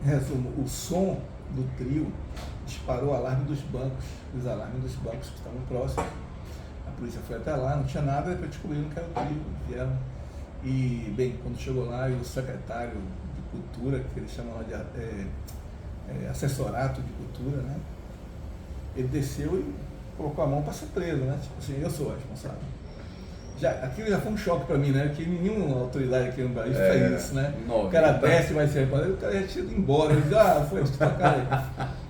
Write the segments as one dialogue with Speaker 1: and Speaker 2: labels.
Speaker 1: Em resumo, o som do trio disparou o alarme dos bancos, os alarmes dos bancos que estavam próximos. A polícia foi até lá, não tinha nada, depois descobriram que era o trio, vieram. E, bem, quando chegou lá, o secretário de cultura, que eles chamam de assessorato de cultura, né? Ele desceu e colocou a mão para ser preso, né? Tipo assim, eu sou o responsável. Aquilo já foi um choque para mim, né? Que nenhuma autoridade aqui no Brasil faz isso, né? O cara desce e vai ser responsável, o cara já tinha ido embora. Ele diz, foi isso, cara.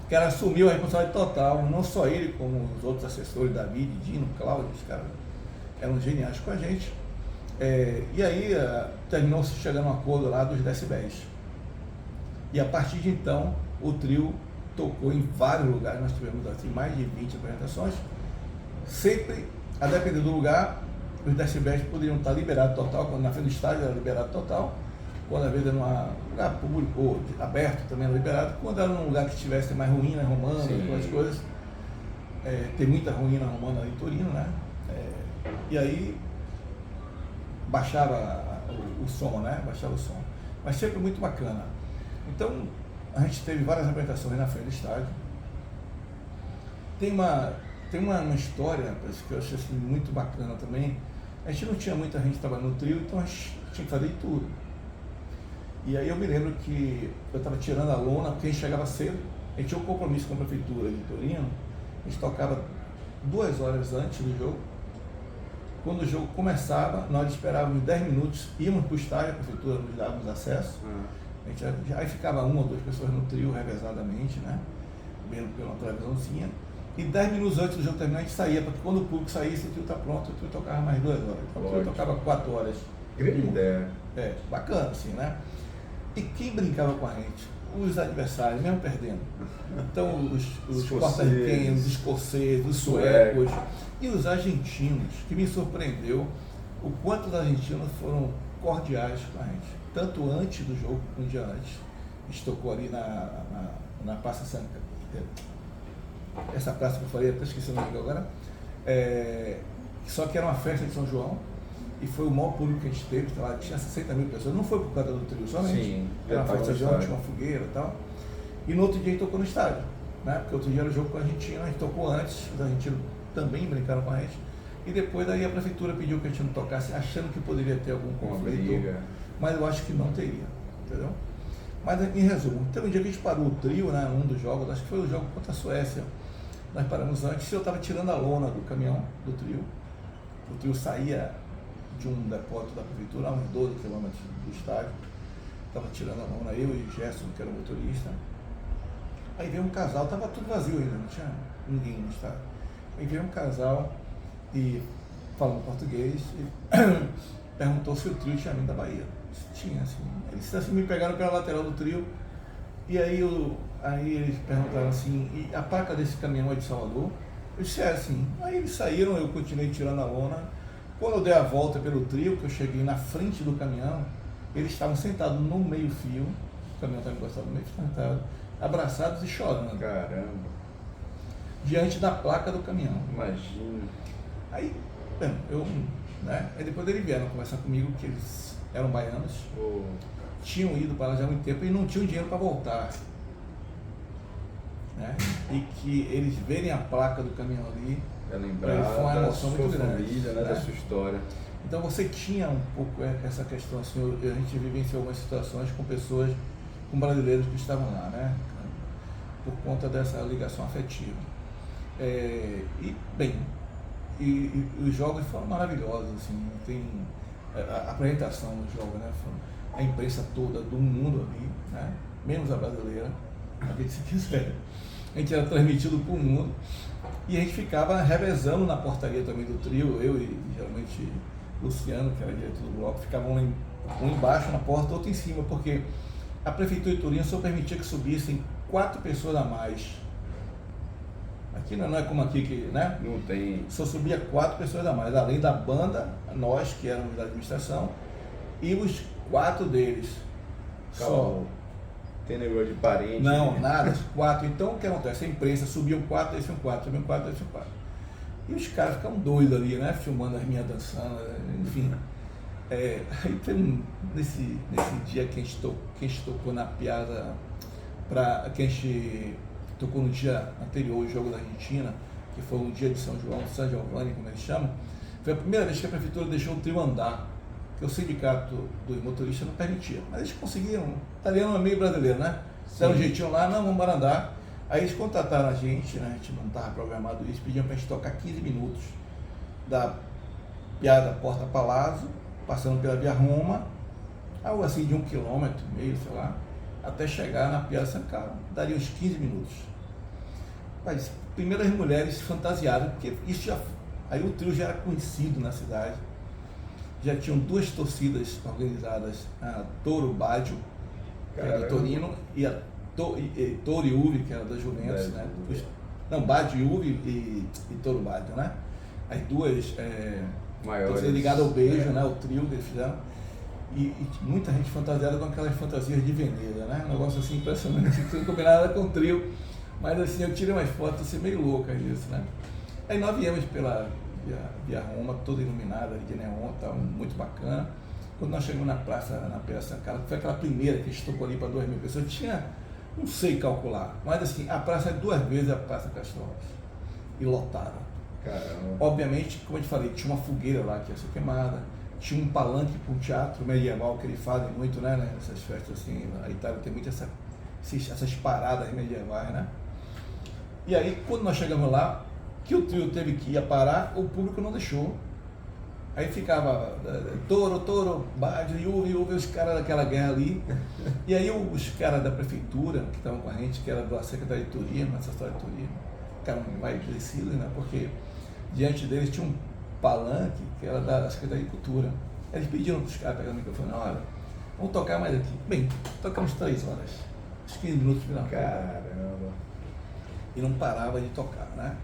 Speaker 1: O cara assumiu a responsabilidade total, não só ele, como os outros assessores, David, Dino, Cláudio, os caras eram geniais com a gente. E aí terminou-se chegando a um acordo lá dos decibéis. E a partir de então, o trio tocou em vários lugares, nós tivemos assim, mais de 20 apresentações, sempre, a depender do lugar, os decibéis poderiam estar liberados total, quando na frente do estádio era liberado total, quando às vezes era num lugar público ou aberto também era liberado, quando era num lugar que tivesse mais ruína romana, aquelas coisas, tem muita ruína romana em Torino, né? E aí baixava o som, né? Baixava o som. Mas sempre muito bacana. Então, a gente teve várias apresentações na frente do estádio. Tem uma história que eu achei assim, muito bacana também. A gente não tinha muita gente trabalhando no trio, então a gente tinha que fazer de tudo. E aí eu me lembro que eu estava tirando a lona, porque a gente chegava cedo, a gente tinha um compromisso com a prefeitura de Torino, a gente tocava 2 horas antes do jogo. Quando o jogo começava, nós esperávamos 10 minutos, íamos para o estádio, a prefeitura nos dava acesso. Aí ficava 1 ou 2 pessoas no trio revezadamente, né? Vendo pela televisãozinha. E 10 minutos antes do jogo terminar, a gente saía, porque quando o público saísse, o trio está pronto, o trio tocava mais 2 horas. Então o trio tocava 4 horas.
Speaker 2: Grande ideia.
Speaker 1: Bacana, assim, né? E quem brincava com a gente? Os adversários, mesmo perdendo. Então, os porto-riquenhos, os escoceses, os suecos e os argentinos, que me surpreendeu o quanto os argentinos foram cordiais com a gente. Tanto antes do jogo, um dia antes. A gente tocou ali na Praça Santa. Essa praça que eu falei, até esqueci o nome agora. Só que era uma festa de São João. E foi o maior público que a gente teve, lá tinha 60 mil pessoas, não foi por causa do trio somente,
Speaker 2: sim,
Speaker 1: era uma festa de São João, tinha uma fogueira e tal. E no outro dia a gente tocou no estádio, né? Porque outro dia era o jogo com a Argentina, a gente tocou antes, os argentinos também brincaram com a gente. E depois daí a prefeitura pediu que a gente não tocasse, achando que poderia ter algum conflito, mas eu acho que não teria, entendeu? Mas em resumo, teve um dia que a gente parou o trio, né, um dos jogos, acho que foi o jogo contra a Suécia, nós paramos antes e eu estava tirando a lona do caminhão do trio, o trio saía de um depósito da prefeitura, a uns 12 quilômetros do estádio. Estava tirando a lona, eu e Gerson, que era o motorista. Aí veio um casal, estava tudo vazio ainda, não tinha ninguém no estádio. Aí veio um casal e falando português e perguntou se o trio tinha vindo da Bahia. Tinha, assim. Eles assim, me pegaram pela lateral do trio e aí eles perguntaram assim, e a placa desse caminhão é de Salvador? Eu disse, assim. Aí eles saíram, eu continuei tirando a lona. Quando eu dei a volta pelo trio, que eu cheguei na frente do caminhão, eles estavam sentados no meio-fio, o caminhão estava encostado no meio-fio, sentados, abraçados e chorando.
Speaker 2: Caramba.
Speaker 1: Diante da placa do caminhão.
Speaker 2: Imagina.
Speaker 1: Aí, aí depois eles vieram conversar comigo, que eles eram baianos, tinham ido para lá já há muito tempo e não tinham dinheiro para voltar. Né? E que eles verem a placa do caminhão ali,
Speaker 2: foi uma emoção muito grande, família, né? Da sua história.
Speaker 1: Então você tinha um pouco essa questão, assim, a gente vivenciou algumas situações com pessoas, com brasileiros que estavam lá, né? Por conta dessa ligação afetiva. E os jogos foram maravilhosos, assim, tem a apresentação do jogo, né? A imprensa toda do mundo ali, né? Menos a brasileira, acredite se quiser. A gente era transmitido para o mundo e a gente ficava revezando na portaria também do trio, eu e geralmente Luciano, que era diretor do bloco, ficavam um embaixo na porta, outro em cima, porque a prefeitura de Torino só permitia que subissem 4 pessoas a mais. Aqui não é como aqui que, né?
Speaker 2: Não tem.
Speaker 1: Só subia 4 pessoas a mais, além da banda, nós que éramos da administração, e os 4 deles.
Speaker 2: Só. Tem negócio de parente.
Speaker 1: Não, nada, 4. Então o que acontece? A imprensa subiam 4, desciam 4, subiam 4, desciam 4. E os caras ficam doidos ali, né? Filmando as minhas dançando, enfim. Aí tem nesse dia que a gente tocou na Piazza para que a gente tocou no dia anterior ao jogo da Argentina, que foi o dia de São João, San Giovanni, como eles chamam. Foi a primeira vez que a prefeitura deixou o trio andar, que o sindicato dos motoristas não permitia. Mas eles conseguiram, o italiano é meio brasileiro, né? Deram um jeitinho lá, não, vamos andar. Aí eles contrataram a gente, né? A gente não estava programado isso, pediam para a gente tocar 15 minutos da Piazza Porta Palazzo, passando pela Via Roma, algo assim de 1,5 km, sei lá, até chegar na Piazza San Carlo. Daria uns 15 minutos. Mas primeiro as mulheres fantasiadas, porque isso já, aí o trio já era conhecido na cidade, já tinham 2 torcidas organizadas, a Toro Baggio, que era do Torino, e a Toro e Uve, que era da Juventus, né? Não, Baggio e Uve e Toro Baggio, né? As duas torcidas ligadas ao beijo, né? O trio que eles fizeram. E muita gente fantasiada com aquelas fantasias de Veneza, né? Um negócio assim impressionante, que não combinava nada com o trio. Mas assim, eu tirei umas fotos assim, meio loucas disso, né? Aí nós viemos pela Via Roma, toda iluminada de neon, tá, muito bacana. Quando nós chegamos na Piazza San Carlo, que foi aquela primeira que a gente tocou ali para 2.000 pessoas, tinha, não sei calcular, mas assim, a praça é 2 vezes a Praça Castro Alves. E lotada.
Speaker 2: Caramba.
Speaker 1: Obviamente, como eu te falei, tinha uma fogueira lá que ia ser queimada, tinha um palanque para um teatro medieval que eles fazem muito, né? Essas festas assim, a Itália tem muito essas paradas medievais, né? E aí, quando nós chegamos lá, que o trio teve que ir a parar, o público não deixou. Aí ficava Toro, Baggio, Juve, os caras daquela guerra ali. E aí os caras da prefeitura, que estavam com a gente, que era da Secretaria de Turismo, assessoria de turismo, ficaram mais crescidos, né? Porque diante deles tinha um palanque que era da Secretaria de Cultura. Eles pediram para os caras pegarem o microfone, olha, vamos tocar mais aqui. Bem, tocamos 3 horas, uns 15 minutos final.
Speaker 2: Caramba.
Speaker 1: E não parava de tocar, né?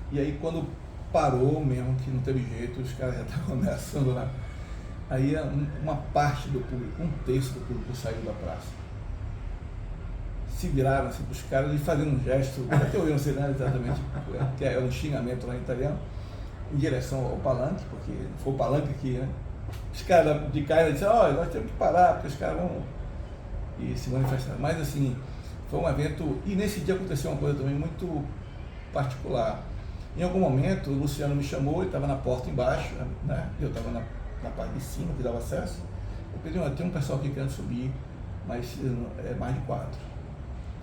Speaker 1: E aí quando parou mesmo, que não teve jeito, os caras já estavam ameaçando lá. Aí uma parte do público, 1/3 do público saiu da praça. Se viraram assim para os caras e faziam um gesto, até eu não sei nada exatamente, que é um xingamento lá em italiano, em direção ao palanque, porque foi o palanque aqui, né? Os caras de cá disseram, olha, nós temos que parar, porque os caras vão e se manifestar. Mas assim, foi um evento, e nesse dia aconteceu uma coisa também muito particular. Em algum momento, o Luciano me chamou, ele estava na porta embaixo, né? Eu estava na parte de cima, que dava acesso. Eu pedi, olha, tem um pessoal aqui querendo subir, mas é mais de 4.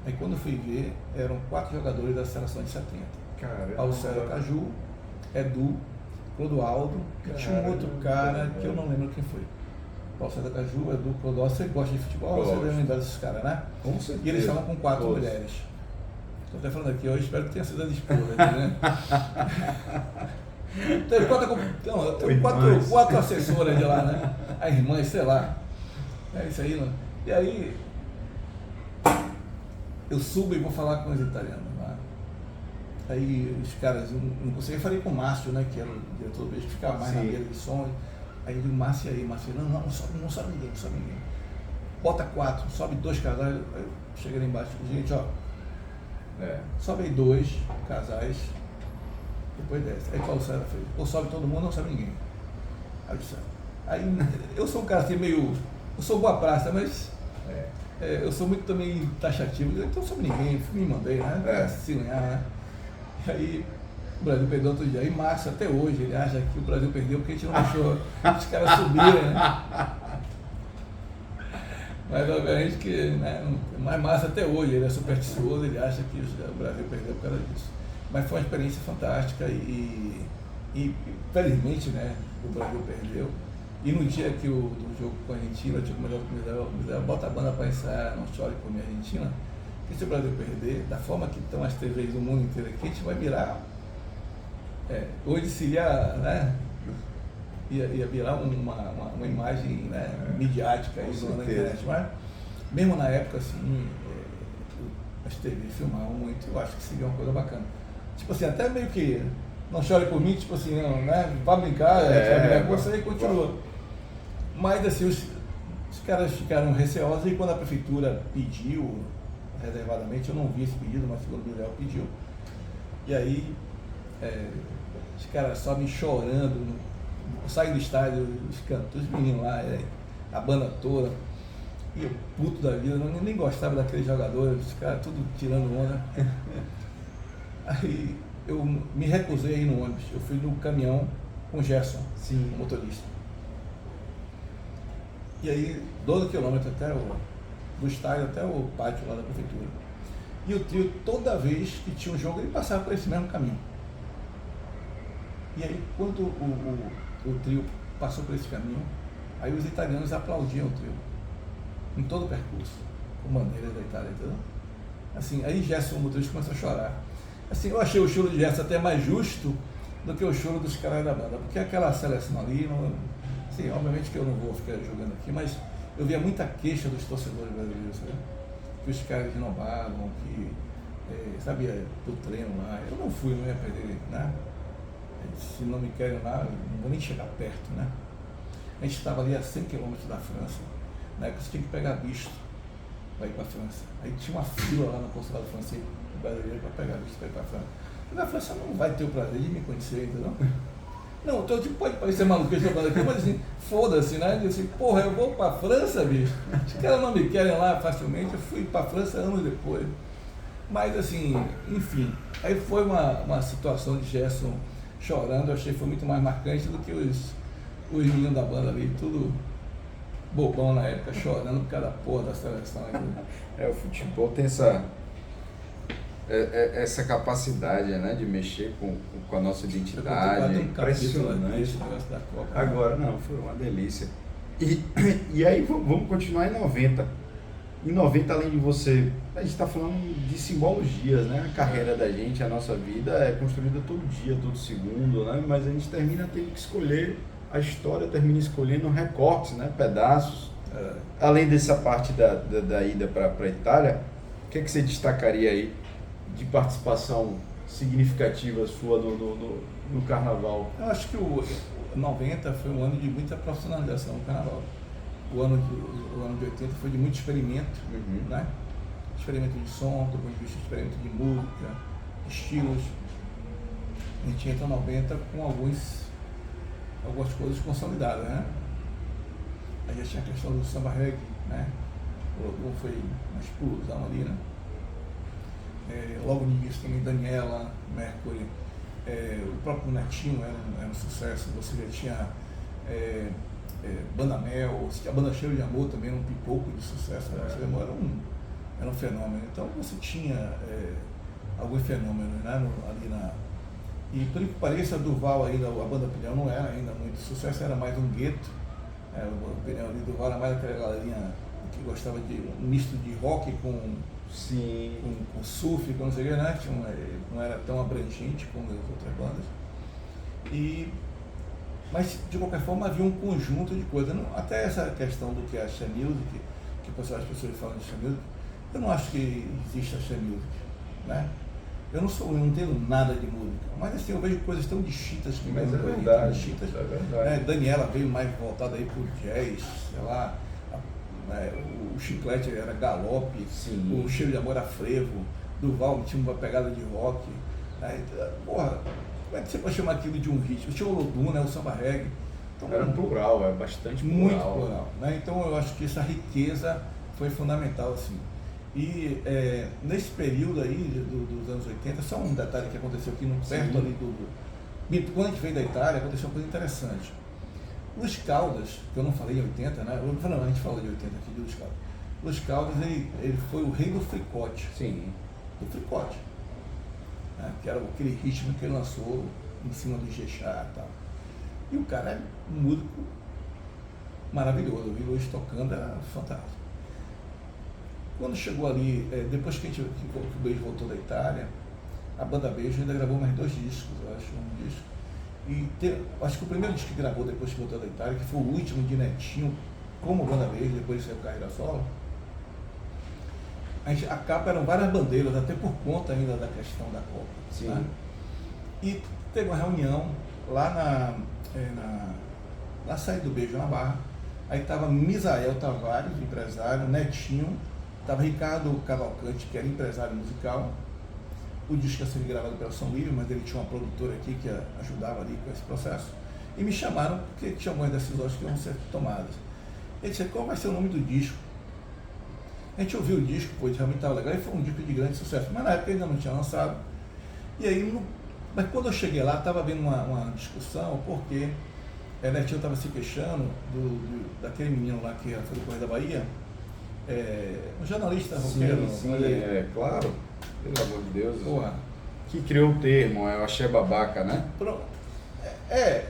Speaker 1: Aí quando eu fui ver, eram 4 jogadores da seleção de 70.
Speaker 2: Caramba.
Speaker 1: Paulo César Caju, Edu, Clodoaldo, e tinha um outro cara que eu não lembro quem foi. Paulo César Caju, Edu, Clodoaldo, você gosta de futebol, você deve lembrar desses caras, né?
Speaker 2: Com certeza.
Speaker 1: E eles estavam com 4 mulheres. Estou até falando aqui, eu espero que tenha sido as esposas, né? Teve 4 assessoras de lá, né? As irmãs, sei lá. É isso aí, né? E aí, eu subo e vou falar com os italianos lá. Aí os caras, não consegui, eu falei com o Márcio, né? Que era o diretor do beijo, que ficava mais na mesa de som. Aí eu digo, Márcio, e aí? Márcio, não sobe ninguém, não sobe ninguém. Bota 4, sobe 2 casais. Aí eu cheguei lá embaixo, gente, ó. Sobe aí 2 casais, depois desce. Aí Paulo César fez, ou sobe todo mundo, não sobe ninguém. Aí eu sou um cara assim meio, eu sou boa praça, mas eu sou muito também taxativo, então sobe ninguém, me mandei, né? Se ganhar, né? E aí o Brasil perdeu outro dia. Aí Márcio, até hoje, ele acha que o Brasil perdeu porque a gente não deixou os caras subirem, né? Mas obviamente que, né, mais massa até hoje, ele é supersticioso, ele acha que o Brasil perdeu por causa disso. Mas foi uma experiência fantástica e felizmente, né, o Brasil perdeu. E no dia que do jogo com a Argentina, eu tinha começado bota a banda para ensaiar, não chore por minha Argentina, que se o Brasil perder, da forma que estão as TVs do mundo inteiro aqui, a gente vai virar. Hoje seria, né? Ia virar uma imagem, né, midiática aí na internet, mas mesmo na época assim, as TVs filmavam muito, eu acho que seria uma coisa bacana. Tipo assim, até meio que não chore por mim, tipo assim, não, né? Vai brincar, vai brincar com você e continua. Mas assim, os caras ficaram receosos e quando a prefeitura pediu, reservadamente, eu não vi esse pedido, mas segundo o Léo pediu. E aí, os caras sobem chorando, saem do estádio, os meninos lá, a banda toda. E eu, puto da vida, nem gostava daqueles jogadores, os caras tudo tirando onda. Aí eu me recusei a ir no ônibus, eu fui no caminhão com o Gerson,
Speaker 2: Sim.
Speaker 1: o motorista. E aí, 12 quilômetros do estádio até o pátio lá da prefeitura. E o trio, toda vez que tinha um jogo, ele passava por esse mesmo caminho. E aí, quando o trio passou por esse caminho, aí os italianos aplaudiam o trio, em todo o percurso, com bandeiras da Itália, entendeu? Assim, aí Gerson, o motorista, começou a chorar. Assim, eu achei o choro de Gerson até mais justo do que o choro dos caras da banda, porque aquela seleção ali, assim, obviamente que eu não vou ficar jogando aqui, mas eu via muita queixa dos torcedores brasileiros, sabe? Que os caras renovavam, que, sabia, do treino lá. Eu não fui, não ia perder, né? Se não me querem lá, não vou nem chegar perto, né? A gente estava ali a 100 quilômetros da França, na época você tinha que pegar visto para ir para a França. Aí tinha uma fila lá no consulado francês brasileiro para pegar visto para ir para a França. Na França não vai ter o prazer de me conhecer, entendeu? Não, então tipo, pode parecer maluco que eu estou falando aqui, mas assim, foda-se, né? Eu disse, porra, eu vou para a França, bicho. Os caras não me querem lá facilmente, eu fui para a França anos depois. Mas assim, enfim, aí foi uma situação de Gerson chorando, eu achei que foi muito mais marcante do que os meninos da banda ali, tudo bobão na época, chorando por causa da porra da seleção.
Speaker 2: O futebol tem essa capacidade, né, de mexer com a nossa identidade. Impressionante. Agora, não, foi uma delícia. E aí, vamos continuar em 90. Em 90, além de você, a gente está falando de simbologias, né? A carreira da gente, a nossa vida é construída todo dia, todo segundo, né? Mas a gente termina tendo que escolher, a história termina escolhendo recortes, né? Pedaços. Além dessa parte da ida para a Itália, o que é que você destacaria aí de participação significativa sua no Carnaval?
Speaker 1: Eu acho que o 90 foi um ano de muita profissionalização no Carnaval. O ano de 80 foi de muito experimento, né? Experimento de som, do ponto de vista de experimento de música, estilos. A gente entra em 90 com algumas coisas consolidadas, né? Aí já tinha a questão do samba reggae, né? O Lodum foi uma explosão ali, né? Logo no início também Daniela, Mercury, o próprio Netinho era um sucesso, você já tinha Banda Mel, a Banda Cheiro de Amor também era um pipoco de sucesso, né? Cheiro de Amor era um fenômeno, então você tinha alguns fenômenos, né? E por que pareça, Durval ainda, a Banda Pneu não era ainda muito sucesso, era mais um gueto, o Pneu ali, Durval era mais aquela galerinha que gostava de um misto de rock com surf, com não sei o que, né? Não era tão abrangente como as outras bandas. Mas, de qualquer forma, havia um conjunto de coisas. Até essa questão do que é a Axé Music, que as pessoas falam de Axé Music, eu não acho que existe Axé Music, né? Eu não entendo nada de música, mas assim, eu vejo coisas tão distintas que
Speaker 2: mas
Speaker 1: mesmo.
Speaker 2: É verdade.
Speaker 1: Daniela veio mais voltada aí pro jazz, sei lá, o Chiclete era galope, o Cheiro de Amor era frevo, Durval tinha uma pegada de rock. Porra, como é que você pode chamar aquilo de um ritmo? Tinha o Lodum, né, o samba reggae. Então,
Speaker 2: era plural, é bastante plural.
Speaker 1: Muito plural, né? Então eu acho que essa riqueza foi fundamental, assim. E nesse período aí dos anos 80, só um detalhe que aconteceu aqui perto ali quando a gente veio da Itália, aconteceu uma coisa interessante. Luiz Caldas, que eu não falei em 80, né? Não, a gente falou de 80 aqui, de Luiz Caldas. Luiz Caldas, ele foi o rei do fricote.
Speaker 2: Sim.
Speaker 1: Do fricote. Né? Que era aquele ritmo que ele lançou em cima do Ijexá e tal. E o cara é um músico maravilhoso. Eu vi o Luiz tocando, era fantástico. Quando chegou ali, depois que o Beijo voltou da Itália, a banda Beijo ainda gravou mais 2 discos, eu acho, um disco. E acho que o primeiro disco que gravou depois que voltou da Itália, que foi o último de Netinho, como banda Beijo, depois saiu carreira solo, a capa eram várias bandeiras, até por conta ainda da questão da Copa.
Speaker 2: Sim.
Speaker 1: Né? E teve uma reunião lá na saída do Beijo na Barra, aí estava Misael Tavares, empresário, Netinho, estava Ricardo Cavalcante, que era empresário musical. O disco ia ser gravado pela São Livre, mas ele tinha uma produtora aqui que ajudava ali com esse processo. E me chamaram porque tinha algumas decisões que iam ser tomadas. Ele disse, qual vai ser o nome do disco? A gente ouviu o disco, pô, realmente estava legal, e foi um disco de grande sucesso, mas na época ainda não tinha lançado. E aí, mas quando eu cheguei lá, estava havendo uma discussão, porque Netinho estava se queixando daquele menino lá que foi do Correio da Bahia, um jornalista roqueiro.
Speaker 2: Sim, claro, pelo amor de Deus.
Speaker 1: Porra.
Speaker 2: Que criou o termo, o axé babaca, né?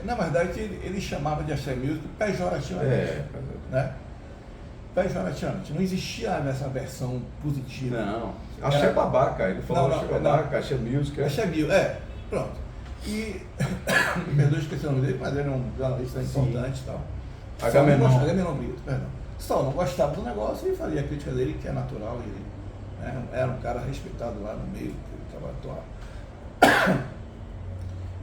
Speaker 1: Na verdade, ele chamava de axé music pejorativamente. Né? Pejorativamente. Não existia essa versão positiva.
Speaker 2: Não. Axé babaca, ele falou axé babaca, axé music.
Speaker 1: Axé music, pronto. E, me perdoe esqueci o nome dele, mas ele é um jornalista importante e tal. Agamenon Brito, perdão. Só não gostava do negócio e fazia a crítica dele, que é natural. Ele era um cara respeitado lá no meio, que estava atual.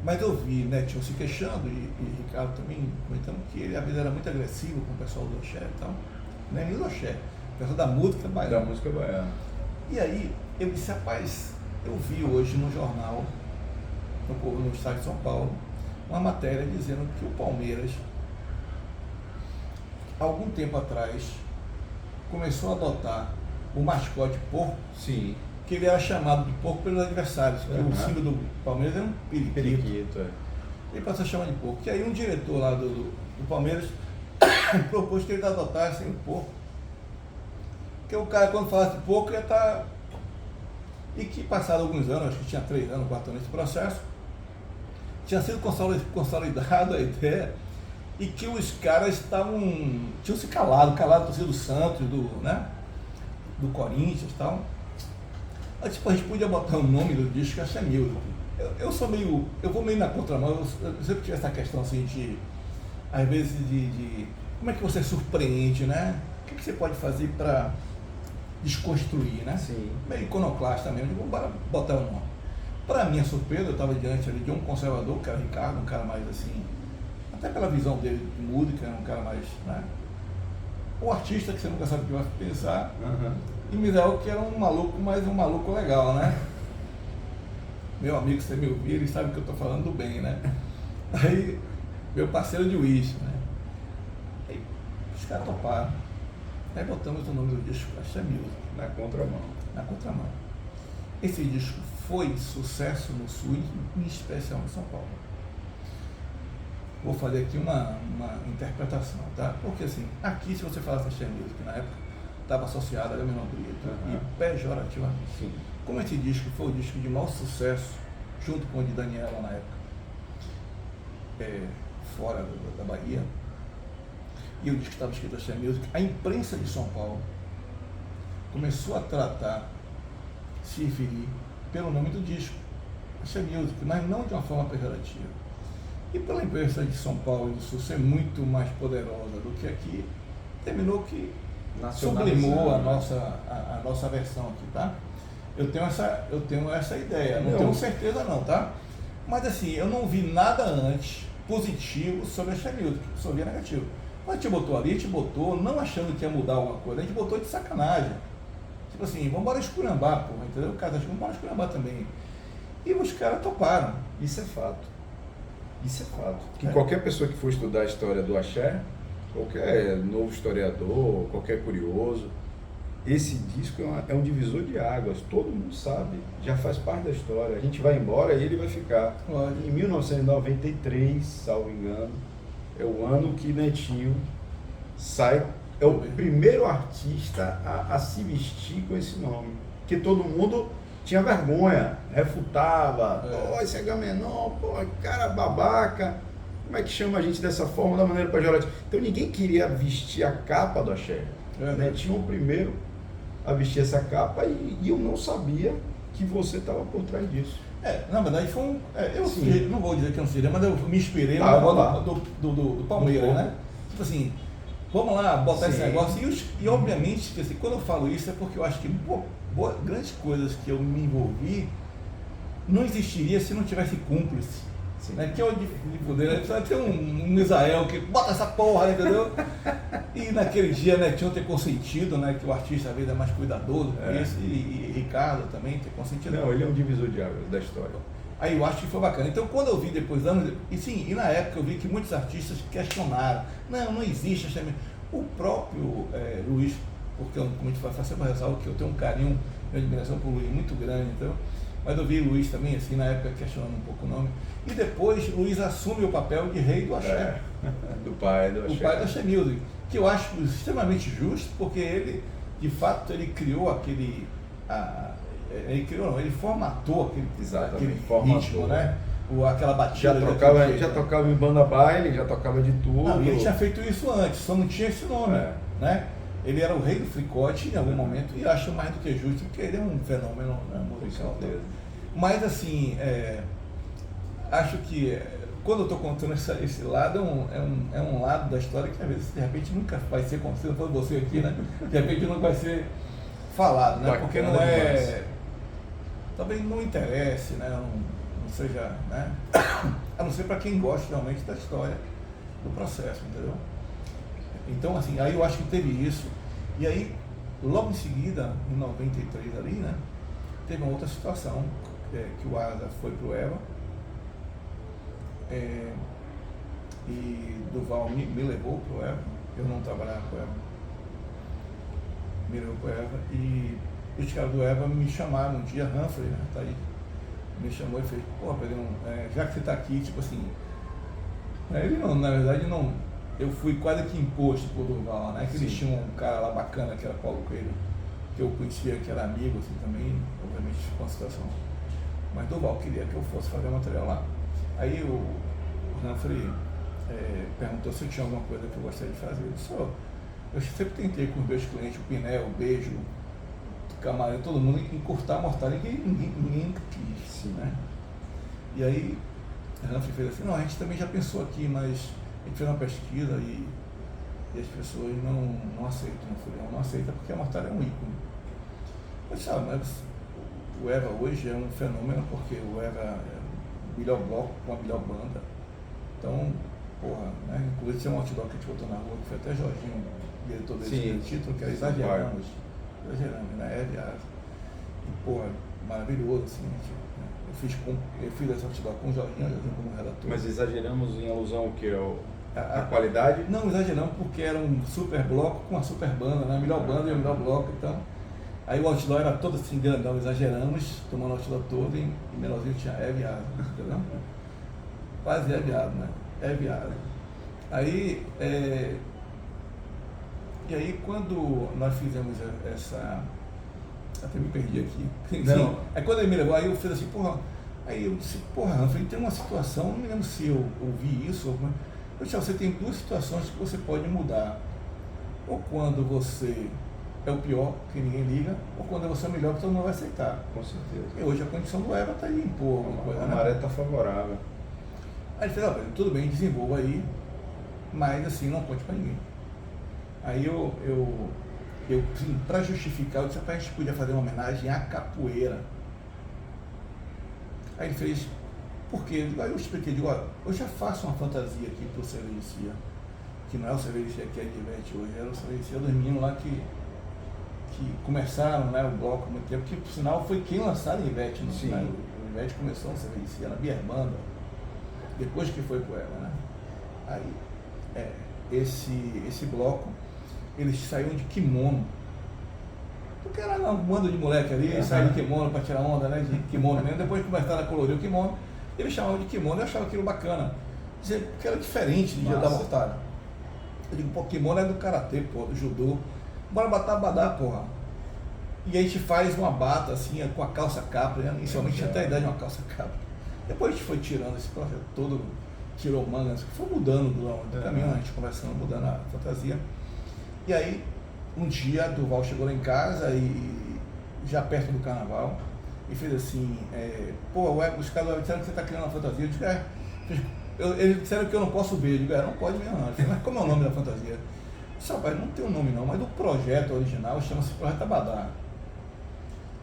Speaker 1: Mas eu vi Netinho se queixando e Ricardo também comentando que a vida era muito agressiva com o pessoal do axé e tal. Não é nem do axé, o pessoal da música baiana.
Speaker 2: Da música baiana.
Speaker 1: E aí eu disse, rapaz, eu vi hoje no jornal, no estado de São Paulo, uma matéria dizendo que o Palmeiras, algum tempo atrás, começou a adotar o mascote porco.
Speaker 2: Sim.
Speaker 1: Que ele era chamado de porco pelos adversários, porque o símbolo do Palmeiras era um periquito. Ele passou a chamar de porco. E aí um diretor lá do Palmeiras propôs que ele adotasse o porco. Porque o cara, quando falasse de porco, ia estar... E que passado alguns anos, acho que tinha 3 anos, 4 anos nesse processo, tinha sido consolidado a ideia e que os caras tinham se calado a torcida do Santos, do Corinthians e tal. A gente podia botar o nome do disco, que acho Music. Eu vou meio na contramão, eu sempre tive essa questão assim às vezes como é que você surpreende, né? O que você pode fazer para desconstruir, né?
Speaker 2: Sim.
Speaker 1: Meio iconoclasta mesmo, vamos botar o nome. Para minha surpresa, eu estava diante ali de um conservador, que era Ricardo, um cara mais assim, até pela visão dele de música, um cara mais, né? O artista que você nunca sabe o que vai pensar. E Misael, que era um maluco, mas um maluco legal, né? Meu amigo, você me ouvir, ele sabe que eu estou falando do bem, né? Aí, meu parceiro de uísque, né? Aí, os caras toparam. Aí botamos o nome do disco, Axé Music.
Speaker 2: Na contramão.
Speaker 1: Na contramão. Esse disco foi sucesso no Sul, em especial em São Paulo. Vou fazer aqui uma interpretação, tá? Porque assim, aqui se você falasse Axé Music na época, estava associado a Agamenon Brito e pejorativamente.
Speaker 2: Sim.
Speaker 1: Como esse disco foi o disco de maior sucesso, junto com o de Daniela na época, fora da Bahia, e o disco estava escrito Axé Music, a imprensa de São Paulo começou a se referir pelo nome do disco, Axé Music, mas não de uma forma pejorativa. E pela imprensa de São Paulo e do Sul ser muito mais poderosa do que aqui, terminou que sublimou a nossa versão aqui, tá? Eu tenho essa ideia, não tenho certeza não, tá? Mas assim, eu não vi nada antes positivo sobre a Axé Music, só via negativo. Quando a gente botou ali, a gente botou não achando que ia mudar alguma coisa, a gente botou de sacanagem. Tipo assim, vamos embora escurambar, porra, entendeu? O cara tá achando, vamos embora escurambar também. E os caras toparam.
Speaker 2: Isso é fato. Que qualquer pessoa que for estudar a história do axé, qualquer novo historiador, qualquer curioso, esse disco é um divisor de águas, todo mundo sabe, já faz parte da história. A gente vai embora e ele vai ficar. Em 1993, salvo engano, é o ano que Netinho sai, é o primeiro artista a se vestir com esse nome, que todo mundo tinha vergonha, refutava, esse Agamenon, cara babaca, como é que chama a gente dessa forma, da maneira pejorativa? Então ninguém queria vestir a capa do axé, Netinho o primeiro a vestir essa capa e eu não sabia que você estava por trás disso.
Speaker 1: Na verdade foi eu não vou dizer que eu não seria, mas eu me inspirei no negócio do Palmeiras, né? Tipo assim, vamos lá botar esse negócio e obviamente, que assim, quando eu falo isso é porque eu acho que grandes coisas que eu me envolvi não existiria se não tivesse cúmplice. Né? Que é o de poder, precisa ter um Israel que bota essa porra, entendeu? E naquele dia, né, tinham ter consentido, né, que o artista às vezes é mais cuidadoso com isso, e Ricardo também ter consentido.
Speaker 2: Não, ele é um divisor de águas da história.
Speaker 1: Aí eu acho que foi bacana. Então quando eu vi depois anos, e na época eu vi que muitos artistas questionaram, não existe, o próprio Luiz porque, como a gente fala, sempre ressalvo que eu tenho um carinho, uma admiração por Luiz muito grande, então, mas eu vi Luiz também, assim, na época questionando um pouco o nome, e depois Luiz assume o papel de rei do axé.
Speaker 2: Do pai do axé.
Speaker 1: O pai do axé music, que eu acho extremamente justo, porque ele, de fato, ele criou aquele... ele formatou aquele ritmo, né? Aquela batida.
Speaker 2: Já tocava em banda baile, já tocava de tudo.
Speaker 1: Não, e ele tinha feito isso antes, só não tinha esse nome, né? Ele era o rei do fricote em algum momento, e acho mais do que justo, porque ele é um fenômeno, né, musical. Mas assim, acho que quando eu estou contando esse lado, é um lado da história que às vezes de repente nunca vai ser contado, por você aqui, né? De repente nunca vai ser falado, né? Porque não é. Talvez não interesse, né? Não seja, né? A não ser para quem gosta realmente da história do processo, entendeu? Então, assim, aí eu acho que teve isso. E aí, logo em seguida, em 93 ali, né? Teve uma outra situação, que o Asa foi pro EVA. E Durval me levou pro EVA. Eu não trabalhava com o EVA. Me levou pro EVA. E os caras do EVA me chamaram um dia, Humphrey, né? Tá aí. Me chamou e fez, pô, Pedro, já que você tá aqui, tipo assim. Ele não, na verdade não. Eu fui quase que imposto por Durval, né? Que eles tinham um cara lá bacana, que era Paulo Coelho, que eu conhecia, que era amigo, assim, também, obviamente, com a situação. Mas Durval queria que eu fosse fazer material lá. Aí o Humphrey perguntou se eu tinha alguma coisa que eu gostaria de fazer. Eu disse, eu sempre tentei com os meus clientes, o Pinel, o Beijo, o Camarão, todo mundo, encurtar a mortalha, ninguém quis, né? E aí o Humphrey fez assim, não, a gente também já pensou aqui, mas a gente fez uma pesquisa e as pessoas não aceitam, não aceitam porque a mortalha é um ícone. Mas sabe, mas o EVA hoje é um fenômeno porque o EVA é o melhor bloco com a melhor banda. Então, porra, né? Inclusive tinha um outdoor que a gente botou na rua, que foi até Jorginho, diretor desse título, que era Exageramos, né? E porra, maravilhoso, assim, eu fiz essa outdoor com o Jorginho como redator.
Speaker 2: Mas exageramos em alusão ao que? A qualidade?
Speaker 1: Não exageramos porque era um super bloco com uma super banda, né? A melhor banda e o melhor bloco, então. Aí o outdoor era todo assim grandão, exageramos, tomando o outdoor todo e menorzinho tinha viado, entendeu? Quase viado, né? Viado. Aí, e aí quando nós fizemos essa. Até me perdi aqui. Não. Aí quando ele me levou, aí eu fiz assim, porra. Aí eu disse, porra, Humphrey, tem uma situação, não me lembro se eu ouvi isso, eu disse, você tem duas situações que você pode mudar. Ou quando você é o pior, que ninguém liga, ou quando você é o melhor, que todo mundo vai aceitar.
Speaker 2: Com certeza.
Speaker 1: E hoje a condição do EVA está aí impor alguma coisa.
Speaker 2: A maré está favorável.
Speaker 1: Aí ele fez, tudo bem, desenvolva aí, mas assim, não conte para ninguém. Aí eu assim, para justificar, eu disse, a gente podia fazer uma homenagem à capoeira. Aí ele fez, por quê? Aí eu expliquei, digo, eu já faço uma fantasia aqui pro Cervejecia, que não é o Cervejecia que é de Ivete hoje, era o Cervejecia dos meninos lá que começaram, né, o bloco há muito tempo, que por sinal foi quem lançaram Ivete, né? O Ivete começou no Cervejecia, na Bierbanda, depois que foi pro EVA, né? Aí, esse bloco, eles saíram de kimono. Porque era um bando de moleque ali, saíram de kimono para tirar onda, né? De kimono mesmo. Depois começaram a colorir o kimono, eles chamavam de kimono e eu achava aquilo bacana. Porque era diferente do Dia da Mortalha. Eu digo, pô, kimono é do karatê, pô, do judô. Bora bater badá, porra. E a gente faz uma bata assim, com a calça capa, né? Inicialmente tinha até a ideia de uma calça capa. Depois a gente foi tirando esse projeto todo, tirou mangas, foi mudando do caminho, a gente conversando, mudando a fantasia. E aí, um dia, Durval chegou lá em casa e já perto do carnaval, e fez assim, os caras disseram que você está criando uma fantasia. Eu disse, eles disseram que eu não posso ver. Eu digo, não pode mesmo não. Mas como é o nome da fantasia? Eu disse, rapaz, não tem um nome não, mas o projeto original chama-se Projeto Abadá.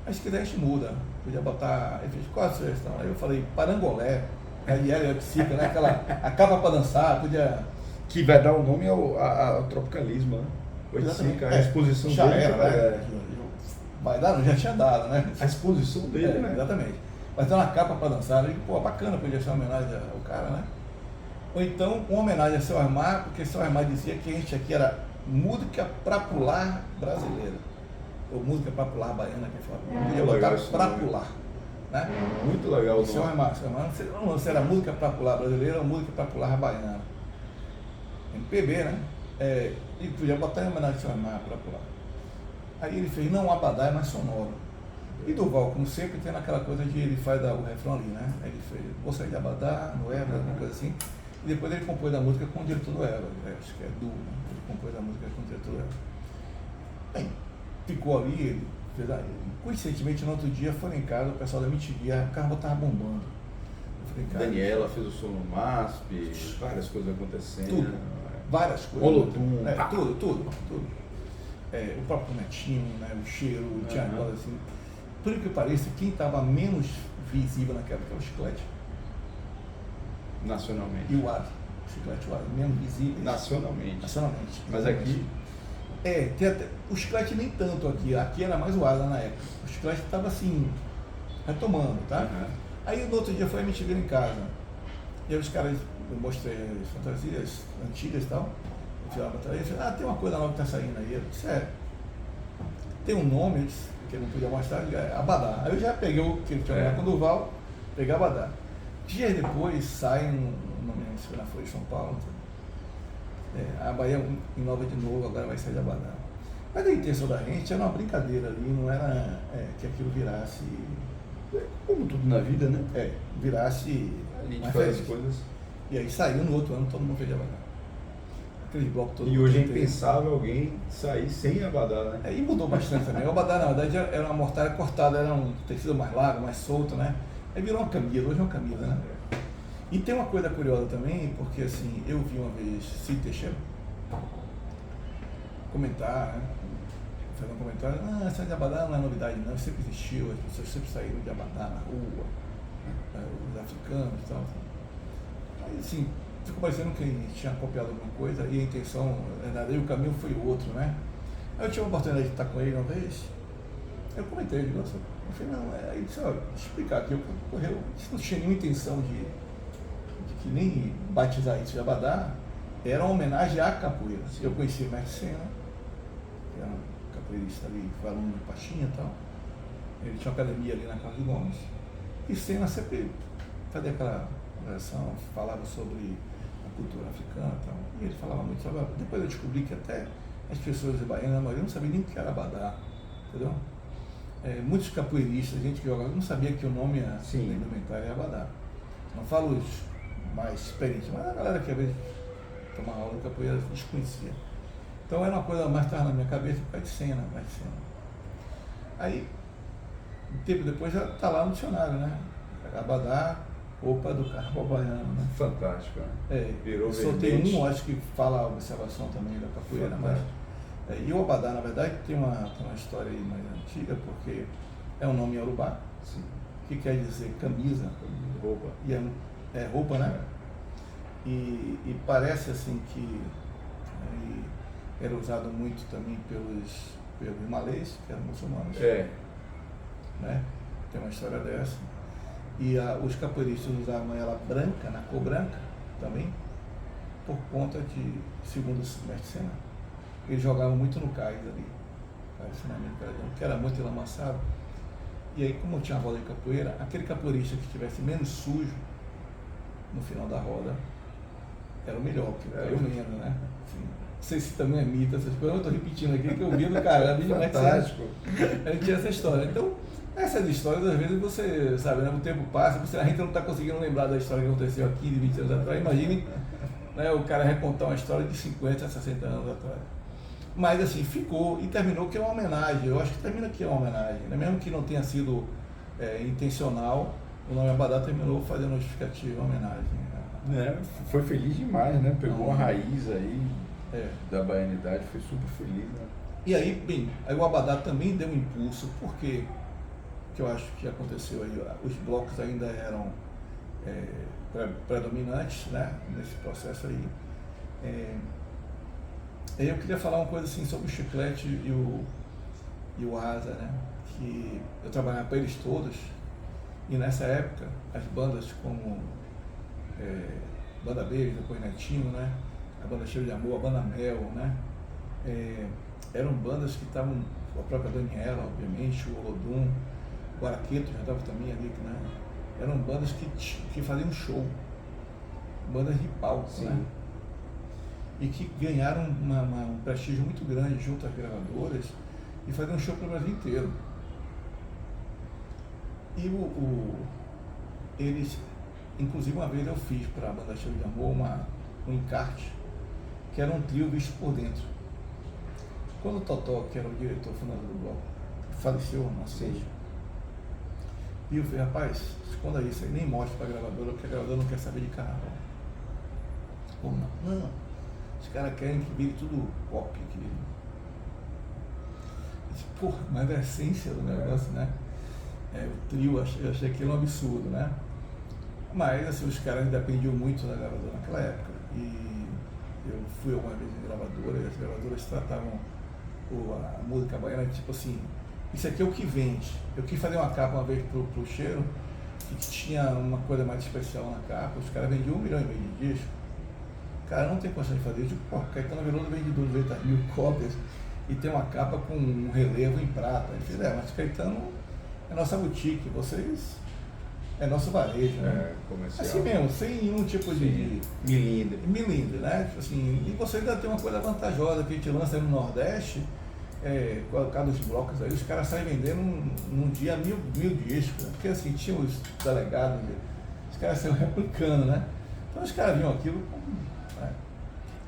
Speaker 1: Mas se quiser a gente muda. Podia botar, ele fez, qual a sugestão? Aí eu falei, Parangolé, a psica, né? A capa para dançar, podia...
Speaker 2: Que vai dar o nome ao tropicalismo, né? A exposição
Speaker 1: já
Speaker 2: dele.
Speaker 1: Era, né? Vai dar, já tinha dado, né?
Speaker 2: A exposição dele, né?
Speaker 1: Exatamente. Mas tem uma capa para dançar, eu digo, pô, bacana, podia ser uma homenagem ao cara, né? Ou então, uma homenagem a Seu Armar, porque Seu Armar dizia que a gente aqui era música pra pular brasileira, ou música pra pular baiana, que fala. Podia botar pra pular. Né?
Speaker 2: Muito legal.
Speaker 1: Isso é uma massa. Não, se era música pra pular brasileira ou música pra pular baiana. MPB, né? E podia botar em homenagem ao seu Amar pra pular. Aí ele fez, não, o Abadá é mais sonoro. E Durval, como sempre, tem aquela coisa de ele faz o refrão ali, né? Aí ele fez, vou sair de Abadá, no Eva, alguma coisa assim. E depois ele compôs a música com o diretor do Eva, acho que é Du, né? Ele compôs a música com o diretor do Eva. Bem, ficou ali, ele fez aí. Coincidentemente, no outro dia, foram em casa, o pessoal da MTV, o carro estava bombando. Eu falei,
Speaker 2: Daniela fez o som no MASP, várias coisas acontecendo.
Speaker 1: Tudo, várias coisas. Tudo. O próprio Netinho, né, o Cheiro, tinha agora assim. Por que pareça, quem estava menos visível naquela época era o Chiclete.
Speaker 2: Nacionalmente.
Speaker 1: E o Asa. O Chiclete e o Asa, menos visíveis.
Speaker 2: Nacionalmente. Mas aqui.
Speaker 1: Tem até, o Chiclete nem tanto aqui. Aqui era mais o Asa na época. O Chiclete estava assim, retomando, tá? Aí no outro dia foi a MTV em casa. E aí os caras, eu mostrei as fantasias antigas e tal. Eu tirava a bateria e disse, tem uma coisa nova que está saindo aí. Eu disse, tem um nome, eu disse, que eu não podia mostrar, Abadá. Aí eu já peguei o que ele tinha falado com o Durval, peguei Abadá. Dias depois sai não me lembro se foi na Folha de São Paulo. A Bahia inova de novo, agora vai sair de Abadá. Mas a intenção da gente era uma brincadeira ali, não era que aquilo virasse.
Speaker 2: Como tudo na vida, né?
Speaker 1: Virasse.
Speaker 2: A gente faz as coisas.
Speaker 1: E aí saiu no outro ano, todo mundo fez de Abadá. Aquele bloco todo.
Speaker 2: E hoje é impensável alguém sair sem Abadá, né?
Speaker 1: E mudou bastante também. O Abadá, na verdade, era uma mortalha cortada, era um tecido mais largo, mais solto, né? Aí virou uma camisa, hoje é uma camisa, né? E tem uma coisa curiosa também, porque assim, eu vi uma vez Cid Teixeira comentar, né? Fazer um comentário, essa de Abadá não é novidade não, sempre existiu, as pessoas sempre saíram de Abadá na rua, os africanos e tal. Aí assim, ficou parecendo que tinha copiado alguma coisa e a intenção, e o caminho foi outro, né? Aí eu tive a oportunidade de estar com ele uma vez, eu comentei, eu falei, aí disse, deixa eu explicar aqui, eu não tinha nenhuma intenção de que nem batizar isso de Abadá, era uma homenagem à capoeira. Eu conheci o Mestre Sena, que era um capoeirista ali, que foi aluno de Pachinha e tal, ele tinha uma academia ali na Casa de Gomes, e Sena sempre fazia aquela conversação, falava sobre a cultura africana e tal, e ele falava muito sobre. Depois eu descobri que até as pessoas de Bahia, a maioria não sabia nem o que era Abadá, entendeu? Muitos capoeiristas, gente que jogava, não sabia que o nome elementar era Abadá. Não falo os mais experientes, mas a galera que às vezes tomava aula de capoeira desconhecia. Então era uma coisa mais tarde na minha cabeça, por causa de cena, mais cena. Aí, um tempo depois já está lá no dicionário, né? Abadá, roupa do carnaval baiano, né?
Speaker 2: Fantástico, né?
Speaker 1: Virou só tem acho que fala a observação também da capoeira, mas. E o Abadá, na verdade, tem uma história aí mais antiga, porque é um nome iorubá, que quer dizer camisa,
Speaker 2: roupa.
Speaker 1: E é roupa, né? E parece assim que era usado muito também pelos malês, que eram muçulmanos. Né? Tem uma história dessa. E os capoeiristas usavam ela branca, na cor branca também, por conta de, segundo o Mestre Sena, eles jogavam muito no cais ali, que era muito lamaçado. E aí, como tinha a roda de capoeira, aquele capoeirista que estivesse menos sujo no final da roda era o melhor, porque caiu menos, né? Assim, não sei se também é mito essas coisas, eu estou repetindo aqui que eu vi do caramba, fantástico. A gente tinha essa história. Então, essas histórias, às vezes você sabe, né? O tempo passa, a gente não está conseguindo lembrar da história que aconteceu aqui de 20 anos atrás. Imagine, né, o cara recontar uma história de 50, 60 anos atrás. Mas assim, ficou e terminou que é uma homenagem. Eu acho que termina que é uma homenagem, né? Mesmo que não tenha sido intencional, o nome Abadá terminou fazendo justificativa, uma homenagem.
Speaker 2: Foi feliz demais, né? Pegou uma raiz aí da baianidade, foi super feliz, né?
Speaker 1: E aí, bem, aí o Abadá também deu um impulso, porque que eu acho que aconteceu aí, os blocos ainda eram predominantes, né? Nesse processo aí. Eu queria falar uma coisa assim sobre o Chiclete e o Asa, né? Que eu trabalhava para eles todos, e nessa época as bandas como Banda Beijo, depois Netinho, né? A Banda Cheiro de Amor, a Banda Mel, né? eram bandas que estavam, a própria Daniela, obviamente, o Olodum, o Araqueto já estava também ali, né? Eram bandas que faziam show, bandas de palco, né? E que ganharam um prestígio muito grande junto às gravadoras e faziam show para o Brasil inteiro. E eles, inclusive uma vez eu fiz para a banda Cheiro de Amor um encarte, que era um trio visto por dentro. Quando o Totó, que era o diretor fundador do bloco, faleceu no acidente, e eu falei, rapaz, esconda isso aí, nem mostra para a gravadora, porque a gravadora não quer saber de carnaval. Como não? Não, os caras querem que vire tudo pop, que vire. Porra, mas a essência do negócio, né? O trio, eu achei aquilo um absurdo, né? Mas assim, os caras dependiam muito da gravadora naquela época. E eu fui alguma vez em gravadora e as gravadoras tratavam a música baiana tipo assim, isso aqui é o que vende. Eu quis fazer uma capa uma vez pro Cheiro, que tinha uma coisa mais especial na capa, os caras vendiam 1,5 milhão de discos. Cara, não tem condição de fazer. Eu digo, pô, Caetano Veloso vende 200.000 cópias e tem uma capa com um relevo em prata. Ele disse, mas Caetano é nossa boutique, vocês é nosso varejo, né?
Speaker 2: Comercial.
Speaker 1: Assim mesmo, sem nenhum tipo de milindre, né? Assim, e você ainda tem uma coisa vantajosa que a gente lança aí no Nordeste, com a cara dos blocos aí, os caras saem vendendo num dia mil discos, né? Porque assim, tinha os delegados, os caras saíam replicando, né? Então os caras viam aquilo, né?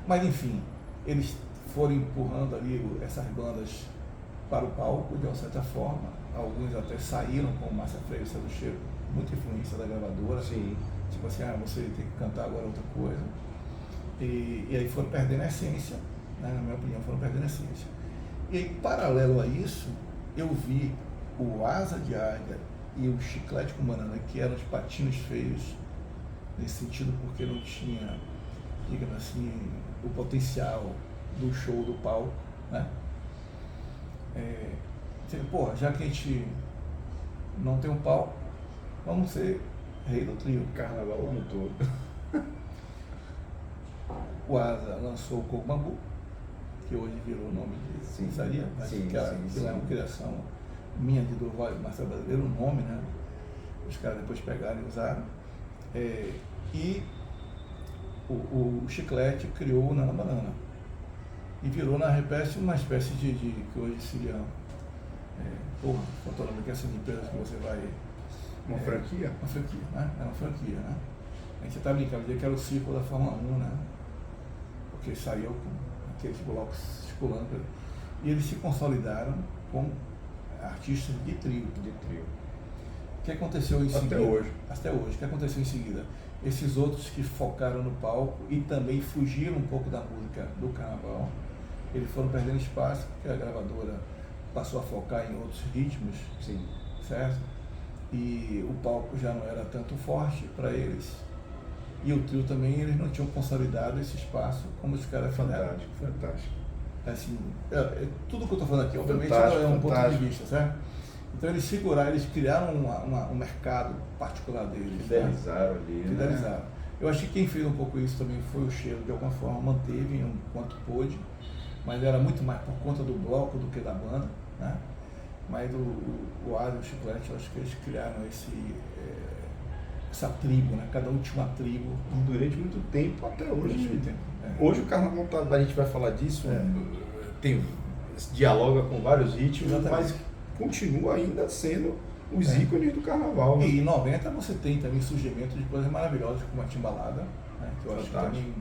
Speaker 1: Mas enfim, eles foram empurrando ali essas bandas para o palco de uma certa forma. Alguns até saíram, como Márcia Freire, do Cheiro, muita influência da gravadora.
Speaker 2: Sim.
Speaker 1: Tipo assim, você tem que cantar agora outra coisa. E aí foram perdendo a essência, né? Na minha opinião, foram perdendo a essência. E aí, paralelo a isso, eu vi o Asa de Águia e o Chiclete com Banana, que eram os patinhos feios, nesse sentido porque não tinha, digamos assim, o potencial do show, do palco, né? Porra, já que a gente não tem um palco, vamos ser rei do trio.
Speaker 2: Carnaval o ano todo.
Speaker 1: O Asa lançou o Coco Bambu, que hoje virou o nome de pizzaria, mas que é uma criação minha, de Durval e Marcelo Brasileiro, o nome, né? Os caras depois pegaram e usaram. E o Chiclete criou o Nana Banana. E virou na repeste uma espécie de que hoje seria falando que essas empresas que você vai.
Speaker 2: Uma franquia?
Speaker 1: Uma franquia, né? É uma franquia, né? A gente está brincando, dizia que era o círculo da Fórmula 1, né? Porque saiu com aqueles blocos circulando. E eles se consolidaram como artistas de trio. O que aconteceu em seguida? Até hoje. O que aconteceu em seguida? Esses outros que focaram no palco e também fugiram um pouco da música do carnaval, eles foram perdendo espaço, porque a gravadora passou a focar em outros ritmos, certo? E o palco já não era tanto forte para eles. E o trio também, eles não tinham consolidado esse espaço como os caras fizeram.
Speaker 2: Fantástico.
Speaker 1: Assim, tudo que eu estou falando aqui, obviamente, é um ponto de vista, certo? Então eles seguraram, eles criaram um mercado particular deles.
Speaker 2: Fidelizaram ali.
Speaker 1: Fidelizaram.
Speaker 2: Né?
Speaker 1: Eu acho que quem fez um pouco isso também foi o Cheiro, de alguma forma manteve enquanto pôde, mas era muito mais por conta do bloco do que da banda, né? Mas o Asa e o Chiclete, eu acho que eles criaram essa tribo, né? Cada um tinha uma tribo.
Speaker 2: Durante muito tempo, até hoje. Hoje o carnaval, a gente vai falar disso, dialoga com vários ritmos, mas continua ainda sendo os ícones do carnaval. Né?
Speaker 1: E em 90 você tem também surgimento de coisas maravilhosas, como a Timbalada, né? Que eu acho que também,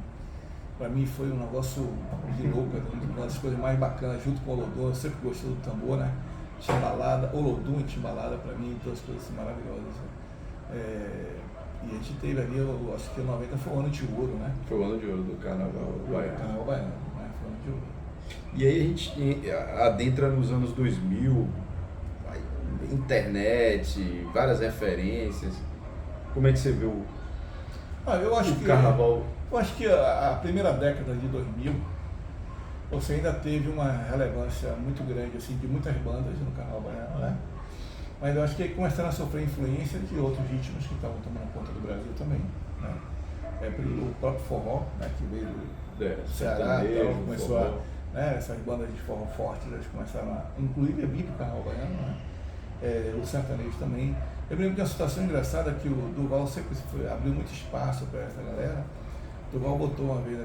Speaker 1: para mim, foi um negócio de louco, uma das coisas mais bacanas, junto com o Olodum. Eu sempre gostei do tambor, né? Timbalada, Olodum e Timbalada, para mim, duas coisas assim, maravilhosas. E a gente teve ali, eu acho que 90 foi o ano de ouro, né?
Speaker 2: Foi o ano de ouro do carnaval baiano.
Speaker 1: Carnaval baiano, né? Foi o ano de ouro.
Speaker 2: E aí a gente adentra nos anos 2000, internet, várias referências. Como é que você vê o carnaval?
Speaker 1: Eu acho que a primeira década de 2000, você ainda teve uma relevância muito grande, assim, de muitas bandas no carnaval baiano, né? Mas eu acho que começaram a sofrer influência de outros ritmos que estavam tomando conta do Brasil também, né? O próprio forró, né, que veio do Ceará, começou né? Essas bandas de forró forte, eles começaram a, inclusive, a vir para o carnaval baiano, né? O sertanejo também. Eu me lembro de uma situação engraçada que o Durval sempre abriu muito espaço para essa galera. O Durval botou uma vez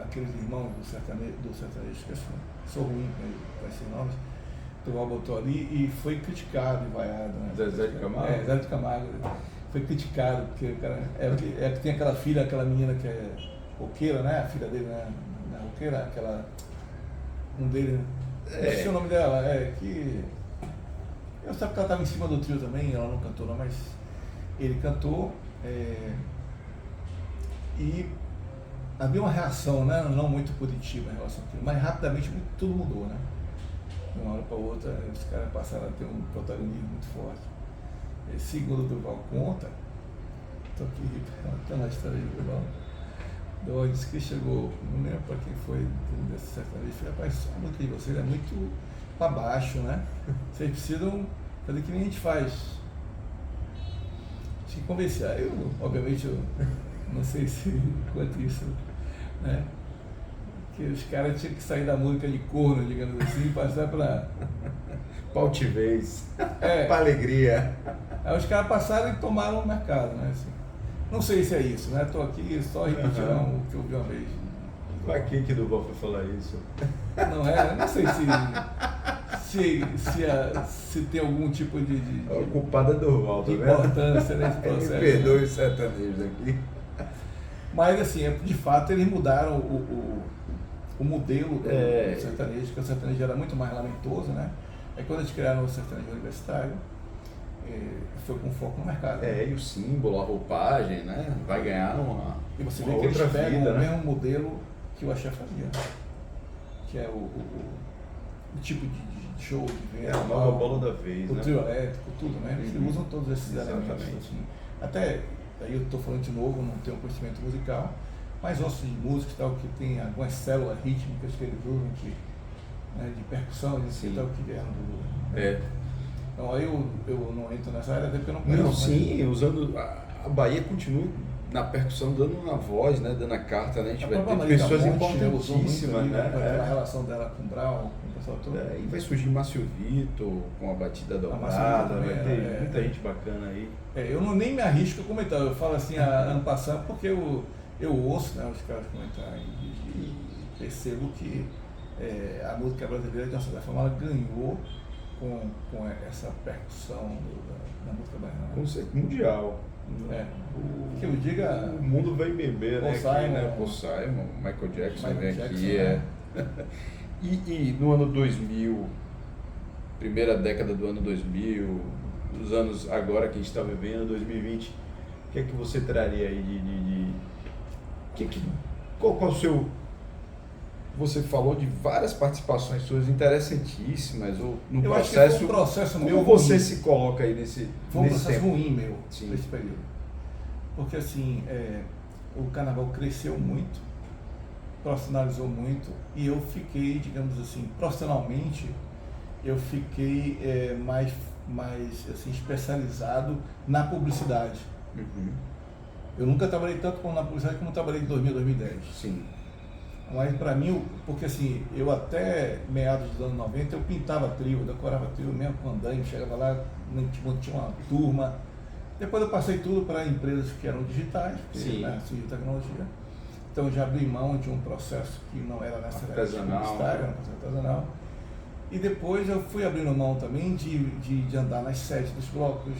Speaker 1: aqueles irmãos do sertanejo, esqueci, sou ruim com esses nomes. O Durval botou ali e foi criticado e vaiado. Né?
Speaker 2: Zezé de Camargo?
Speaker 1: Zé de Camargo. Foi criticado, porque o cara que tem aquela filha, aquela menina que é roqueira, né? A filha dele, né? Não é roqueira, um dele, não sei o nome dela, que... Eu sei que ela estava em cima do trio também, ela não cantou não, mas ele cantou e havia uma reação, né, não muito positiva em relação àquilo, mas rapidamente tudo mudou, né? De uma hora para outra, os caras passaram a ter um protagonismo muito forte. Segundo o Durval conta, estou aqui contando a história do Durval, Durval disse que chegou, não lembro para quem foi desse sertanejo, falei, rapaz, a música de vocês é muito para baixo, né? Vocês precisam fazer que nem a gente faz. Tinha que convencer. Eu, obviamente, eu não sei se quanto isso, né? Que os caras tinham que sair da música de corno, digamos assim, e passar para
Speaker 2: altivez, para alegria.
Speaker 1: Aí os caras passaram e tomaram o mercado, né? Assim, não sei se é isso, né? Estou aqui só repetindo o que eu vi uma vez.
Speaker 2: Para que Durval foi falar isso?
Speaker 1: Não é, não sei se tem algum tipo de
Speaker 2: o culpado é Durval, tá vendo?
Speaker 1: Importância nesse processo.
Speaker 2: Me perdoe os sertanejos aqui.
Speaker 1: Mas assim, de fato eles mudaram o modelo do sertanejo, porque o sertanejo era muito mais lamentoso, né? Aí quando eles criaram o sertanejo universitário, foi com foco no mercado.
Speaker 2: E o símbolo, a roupagem, né? Vai ganhar uma
Speaker 1: E você vê
Speaker 2: uma
Speaker 1: que eles
Speaker 2: outra
Speaker 1: pegam
Speaker 2: vida,
Speaker 1: o
Speaker 2: né?
Speaker 1: mesmo modelo que o axé fazia, que é o tipo de show que vem,
Speaker 2: a nova bola da vez,
Speaker 1: o
Speaker 2: né?
Speaker 1: trio elétrico, tudo, né? Eles usam todos esses
Speaker 2: Exatamente.
Speaker 1: elementos. Assim. Até, aí eu estou falando de novo, não tenho conhecimento musical, mas ouço de música e tal, que tem algumas células rítmicas que eles usam, de percussão, e tal, que vieram do... Então aí eu não entro nessa área, até porque eu não conheço.
Speaker 2: Não, sim, usando... A Bahia continua na percussão, dando na voz, né? Dando a carta, né? A gente vai ter pessoas importantíssimas, né?
Speaker 1: A relação dela com o Brown, com o pessoal todo.
Speaker 2: E vai surgir Márcio Vitor com a batida dobrada, vai ter muita gente bacana aí.
Speaker 1: Eu nem me arrisco a comentar, eu falo assim, ano passado, porque eu ouço, né, os caras comentarem e percebo que a música brasileira, de uma certa forma, ela ganhou com essa percussão da música baiana.
Speaker 2: Conceito mundial.
Speaker 1: Que eu diga.
Speaker 2: O mundo vai beber,
Speaker 1: Paul
Speaker 2: né?
Speaker 1: Simon,
Speaker 2: aqui, né? Paul Simon, Michael Jackson vem aqui.
Speaker 1: Né?
Speaker 2: E no ano 2000, primeira década do ano 2000, os anos agora que a gente está vivendo, 2020, o que é que você traria aí qual o seu... Você falou de várias participações suas interessantíssimas, ou no
Speaker 1: eu
Speaker 2: processo...
Speaker 1: acho que foi um processo
Speaker 2: como
Speaker 1: meu
Speaker 2: você
Speaker 1: ruim.
Speaker 2: se coloca aí nesse
Speaker 1: Foi um processo
Speaker 2: tempo?
Speaker 1: ruim meu,
Speaker 2: Sim.
Speaker 1: nesse período. Porque assim, o carnaval cresceu muito, profissionalizou muito, e eu fiquei, digamos assim, profissionalmente, eu fiquei mais assim, especializado na publicidade.
Speaker 2: Uhum.
Speaker 1: Eu nunca trabalhei tanto na publicidade como trabalhei em 2000, 2010.
Speaker 2: Sim.
Speaker 1: Mas para mim, porque assim, eu até meados dos anos 90, eu pintava trio, decorava trio mesmo com andaime, chegava lá, tinha uma turma. Depois eu passei tudo para empresas que eram digitais, porque, né, surgiu tecnologia. Então eu já abri mão de um processo que não era necessariamente publicitário, era um processo artesanal. E depois eu fui abrindo mão também de andar nas sedes dos blocos,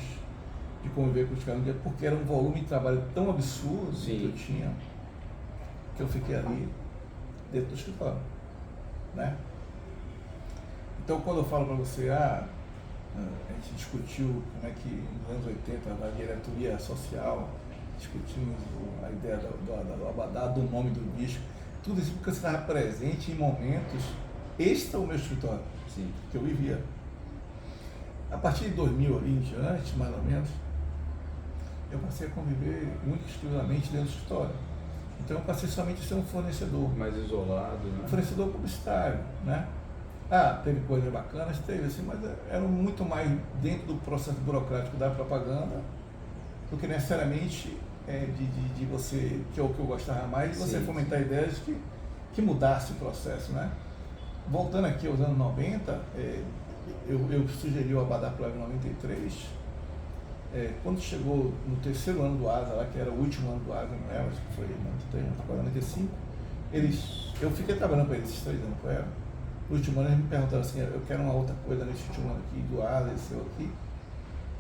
Speaker 1: de conviver com os caras no dia, porque era um volume de trabalho tão absurdo que eu tinha, que eu fiquei ali dentro do escritório, né? Então quando eu falo para você, a gente discutiu como é que nos anos 80 a diretoria social, discutimos a ideia do abadá, do nome do disco, tudo isso porque você estava presente em momentos extra ao meu escritório, que eu vivia. A partir de 2000 ali em diante, mais ou menos, eu passei a conviver muito exclusivamente dentro do escritório. Então eu passei somente a ser um fornecedor.
Speaker 2: Mais isolado, né?
Speaker 1: Um fornecedor publicitário, né? Teve coisas bacanas, teve assim, mas era muito mais dentro do processo burocrático da propaganda do que necessariamente de você, que é o que eu gostava mais, de você fomentar ideias que mudasse o processo, né? voltando aqui aos anos 90, eu sugeri o Abadá Pro em 93. Quando chegou no terceiro ano do ASA, lá, que era o último ano do ASA, não é? Acho que foi 93, 95, eu fiquei trabalhando com eles esses 3 anos com ela. No último ano eles me perguntaram assim, eu quero uma outra coisa nesse último ano aqui, do ASA, esse aqui,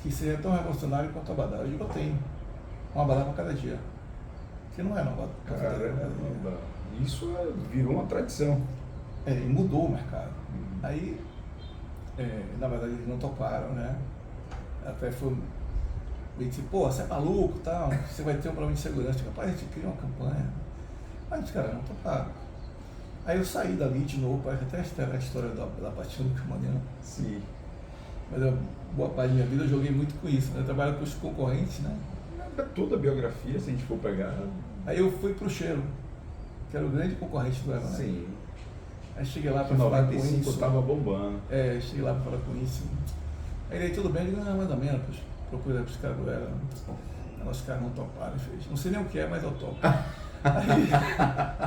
Speaker 1: que seja tão revolucionário quanto o Abadá. Eu digo, eu tenho um Abadá para cada dia. Que não é nova.
Speaker 2: Isso virou uma tradição.
Speaker 1: E mudou o mercado. Aí, na verdade, eles não toparam, né? Até foi meio assim, pô, você é maluco, tal, você vai ter um problema de segurança. Tipo, rapaz, a gente cria uma campanha. Aí os caras não toparam. Aí eu saí dali de novo, parece até a história da Paixão do Camarão.
Speaker 2: Sim.
Speaker 1: Mas boa parte da minha vida eu joguei muito com isso, né? Eu trabalho com os concorrentes, né?
Speaker 2: Toda a biografia, se a gente for pegar.
Speaker 1: Aí eu fui pro Cheiro, que era o grande concorrente do Eva, né?
Speaker 2: Sim.
Speaker 1: Aí cheguei lá para falar com isso.
Speaker 2: Eu tava bombando.
Speaker 1: Cheguei lá para falar com isso. Aí ele, tudo bem? Eu digo, não, mais ou menos, procurei para os caras do Eva. Os caras não toparam, fez. Não sei nem o que é, mas eu topo. Aí,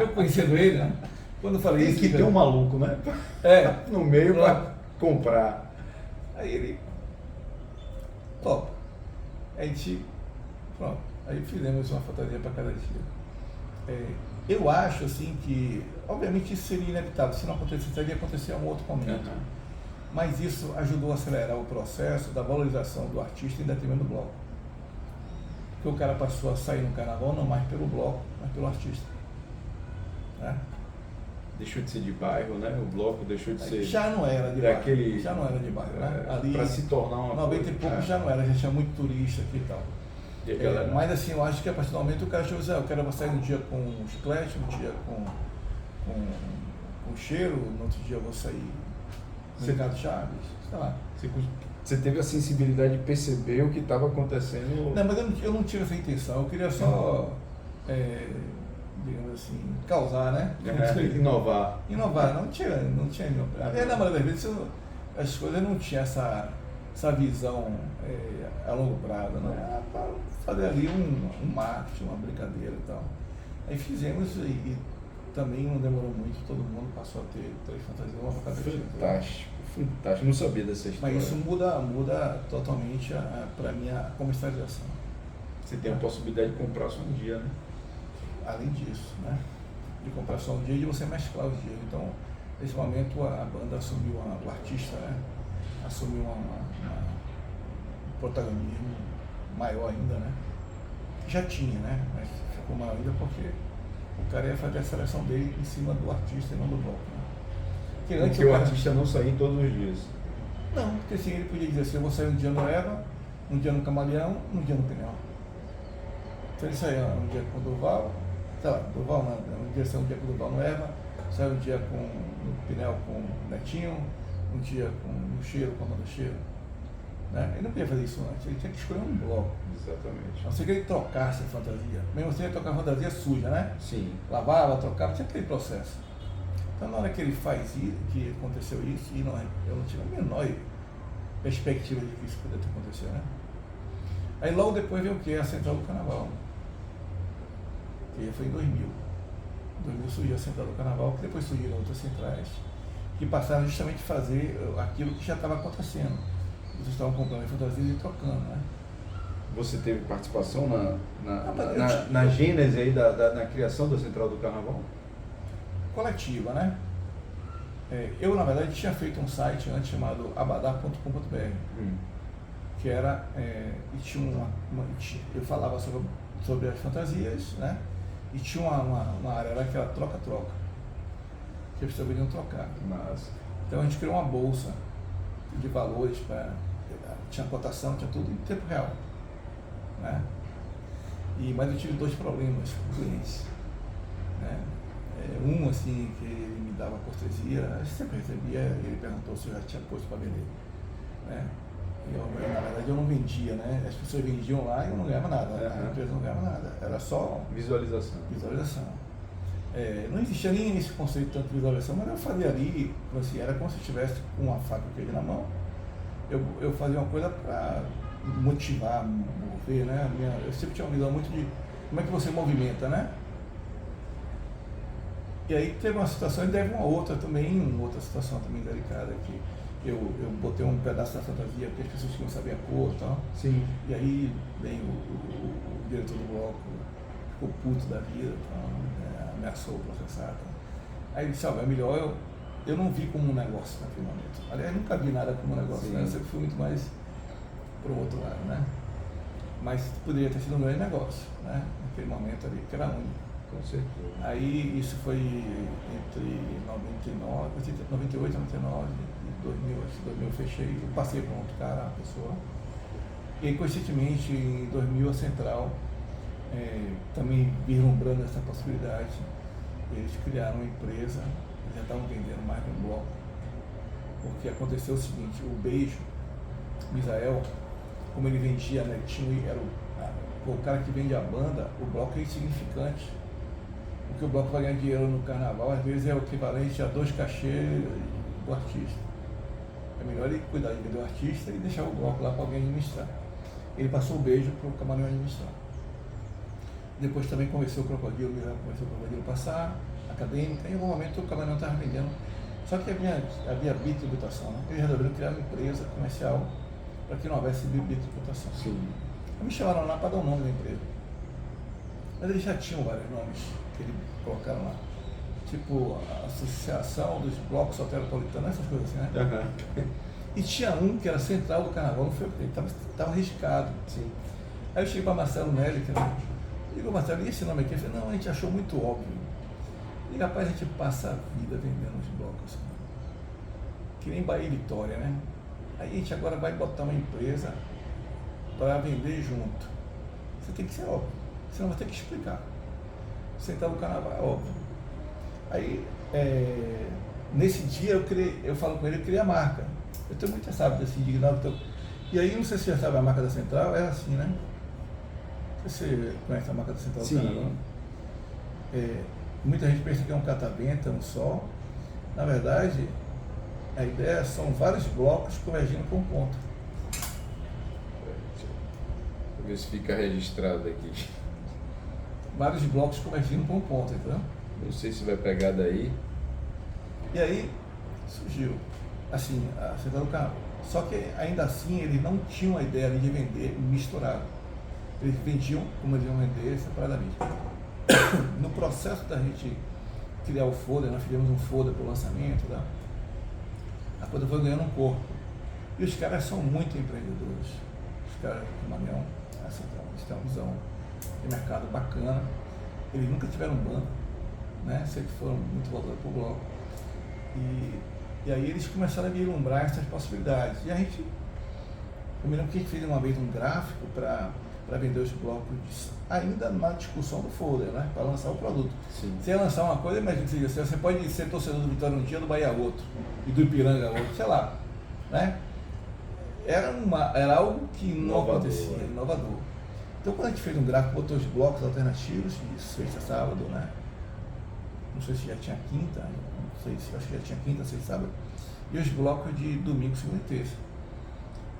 Speaker 1: eu conhecendo ele, né? Quando eu falei isso.
Speaker 2: Tem que ter um maluco, né? No meio para comprar.
Speaker 1: Aí ele, top. Aí a gente, pronto. Aí fizemos uma fantasia para cada dia. Eu acho assim que, obviamente isso seria inevitável, se não acontecesse, ia acontecer em um outro momento. Mas isso ajudou a acelerar o processo da valorização do artista em detrimento do bloco. Porque o cara passou a sair no carnaval não mais pelo bloco, mas pelo artista. Né?
Speaker 2: Deixou de ser de bairro, né? O bloco deixou de ser...
Speaker 1: Já não era de bairro. Já não era de bairro, né? Ali,
Speaker 2: para se tornar uma
Speaker 1: 90 coisa, e pouco já não era, já tinha muito turista aqui e tal. Mas assim, eu acho que a partir do momento o cara chegou e disse, eu quero sair um dia com chiclete, um dia com cheiro, no outro dia eu vou sair no Mercado Chaves, sei lá.
Speaker 2: Você teve a sensibilidade de perceber o que estava acontecendo?
Speaker 1: Não, mas eu não tive essa intenção, eu queria só, digamos assim, causar, né?
Speaker 2: Inovar.
Speaker 1: Inovar, não tinha na maioria das vezes as coisas não tinham essa visão a longo prazo, né? Para fazer ali um marketing, uma brincadeira e tal. Aí fizemos e também não demorou muito, todo mundo passou a ter 3 fantasias, uma para cada dia.
Speaker 2: Fantástico, não sabia dessa história.
Speaker 1: Mas isso muda totalmente para mim a comercialização.
Speaker 2: Você tem a possibilidade de comprar só um dia, né?
Speaker 1: Além disso, né? De comprar só um dia e de você mesclar os dias. Então, nesse momento a banda assumiu, o artista, né? Assumiu um protagonismo maior ainda, né? Já tinha, né? Mas ficou maior ainda porque o cara ia fazer a seleção dele em cima do artista e não do bloco, né?
Speaker 2: Porque o artista não saía todos os dias.
Speaker 1: Não, porque assim, ele podia dizer assim, eu vou sair um dia no Eva, um dia no Camaleão, um dia no Pinel. Então ele saía um dia com o Durval, sei lá, Durval não, um dia saiu um dia com o Durval no Eva, saiu um dia no Pinel com o Netinho, um dia no Cheiro com a Amanda Cheiro. Né? Ele não podia fazer isso antes, ele tinha que escolher um bloco.
Speaker 2: Exatamente.
Speaker 1: A não ser que ele trocasse a fantasia. Mesmo assim ele trocava a fantasia suja, né?
Speaker 2: Sim.
Speaker 1: Lavava, trocava, tinha aquele processo. Então na hora que ele faz isso, que aconteceu isso, e eu não tive a menor perspectiva de que isso pudesse acontecer, né? Aí logo depois veio o que? A Central do Carnaval. Que foi em 2000. Em 2000 surgiu a Central do Carnaval, que depois surgiram outras centrais, que passaram justamente a fazer aquilo que já estava acontecendo. Vocês estavam comprando fantasias e trocando, né?
Speaker 2: Você teve participação na gênese aí na criação da Central do Carnaval?
Speaker 1: Coletiva, né? Eu, na verdade, tinha feito um site antes chamado abadá.com.br, que era, e tinha eu falava sobre as fantasias, né? E tinha uma área lá que era troca-troca, que as pessoas viriam trocar.
Speaker 2: Mas...
Speaker 1: Então a gente criou uma bolsa de valores, tinha cotação, tinha tudo em tempo real, né? Mas eu tive 2 problemas com clientes, né? Um, assim, que ele me dava cortesia, eu sempre recebia, ele perguntou se eu já tinha posto para vender, né? Na verdade eu não vendia, né? As pessoas vendiam lá e eu não ganhava nada, a empresa não ganhava nada, era só
Speaker 2: visualização.
Speaker 1: Não existia nem esse conceito tanto de visualização, mas eu fazia ali, assim, era como se eu estivesse com uma faca e queijo na mão, eu fazia uma coisa para motivar, mover, né? Eu sempre tinha uma visão muito de como é que você movimenta, né? E aí teve uma situação e teve uma outra situação também delicada, que eu botei um pedaço da fantasia, porque as pessoas queriam saber a cor e tal.
Speaker 2: Sim.
Speaker 1: E aí vem o diretor do bloco, ficou puto da vida, então, ameaçou processar. Então. Aí ele disse, é melhor eu não vi como um negócio naquele momento. Aliás, nunca vi nada como um negócio, né? Eu sempre fui muito mais pro outro lado, né? Mas poderia ter sido um grande negócio, né? Naquele momento ali, que era único.
Speaker 2: Com certeza.
Speaker 1: Aí isso foi entre 98, 99 e 2000, acho que 2000 eu fechei, eu passei para um outro cara, uma pessoa. E aí, coincidentemente, em 2000 a Central, também vislumbrando essa possibilidade, eles criaram uma empresa, eles já estavam vendendo mais de um bloco, porque aconteceu o seguinte, o Beijo, Misael, como ele vendia, né, era o cara que vende a banda, o bloco é insignificante. Porque o bloco vai ganhar dinheiro no carnaval, às vezes é o equivalente a 2 cachês do artista. É melhor ele cuidar de vender o artista e deixar o bloco lá para alguém administrar. Ele passou o Beijo para o Camarão administrar. Depois também conversou o Crocodilo, passar, acadêmica, e em algum momento o Camarão estava vendendo. Só que havia bitributação, né? Eles resolveram criar uma empresa comercial para que não houvesse bitributação.
Speaker 2: Sim.
Speaker 1: Me chamaram lá para dar o nome da empresa. Mas eles já tinham vários nomes que eles colocaram lá. Tipo, a Associação dos Blocos Soteropolitanos, essas coisas assim, né?
Speaker 2: Uhum.
Speaker 1: E tinha um que era Central do Carnaval, não foi ele estava arriscado.
Speaker 2: Sim.
Speaker 1: Aí eu cheguei para Marcelo Nelly, que era, digo, Marcelo, e esse nome aqui? Ele falou, não, a gente achou muito óbvio. E rapaz, a gente passa a vida vendendo os blocos. Assim, que nem Bahia e Vitória, né? Aí a gente agora vai botar uma empresa para vender junto. Você tem que ser óbvio, senão vai ter que explicar. Central do Carnaval é óbvio. Aí, nesse dia eu falo com ele, eu criei a marca. Eu tenho muito, sabe, desse indignado. E aí, não sei se você já sabe a marca da Central, é assim, né? Não sei se você conhece a marca da Central do Carnaval. Muita gente pensa que é um catavento, é um sol. Na verdade, a ideia são vários blocos convergindo com um ponto.
Speaker 2: Vou ver se fica registrado aqui.
Speaker 1: Vários blocos convergindo com um ponto, entendeu?
Speaker 2: Não sei se vai pegar daí.
Speaker 1: E aí surgiu, assim, a Central do Carnaval. Só que ainda assim eles não tinham a ideia de vender misturado. Eles vendiam como eles iam vender separadamente. No processo da gente criar o folder, nós fizemos um folder para o lançamento, tá? A coisa foi ganhando um corpo. E os caras são muito empreendedores. Os caras do Maranhão, eles têm uma visão de mercado bacana. Eles nunca tiveram banco, né? Sempre foram muito voltados para o bloco. E aí eles começaram a vislumbrar essas possibilidades. E a gente, eu me lembro que a gente fez uma vez um gráfico para vender os blocos, ainda na discussão do folder, né? Para lançar o produto.
Speaker 2: Sim.
Speaker 1: Você ia lançar uma coisa, imagina que você pode ser torcedor do Vitória um dia, do Bahia outro, e do Ipiranga outro, sei lá, né? Era algo que não acontecia, inovador. Então quando a gente fez um gráfico, botou os blocos alternativos, de sexta, sábado, né? Não sei se já tinha quinta, não sei se, acho que já tinha quinta, sexta, sábado, e os blocos de domingo, segunda e terça.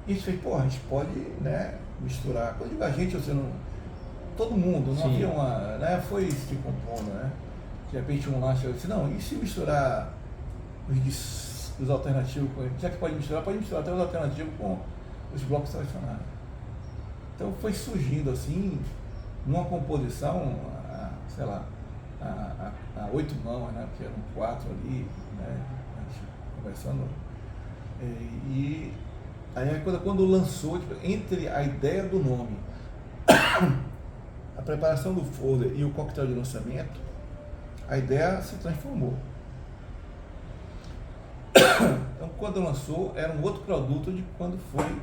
Speaker 1: E a gente fez, a gente pode, né, misturar, quando digo a gente, você não, todo mundo, não havia uma, né, foi se compondo, né? De repente um lá chegou e disse, não, e se misturar os alternativos, já que pode misturar até os alternativos com os blocos tradicionais. Então foi surgindo assim, numa composição, sei lá, a 8 mãos, né, porque eram 4 ali, né, a gente conversando. E aí quando lançou, tipo, entre a ideia do nome, a preparação do folder e o coquetel de lançamento, a ideia se transformou. Então, quando lançou, era um outro produto de quando foi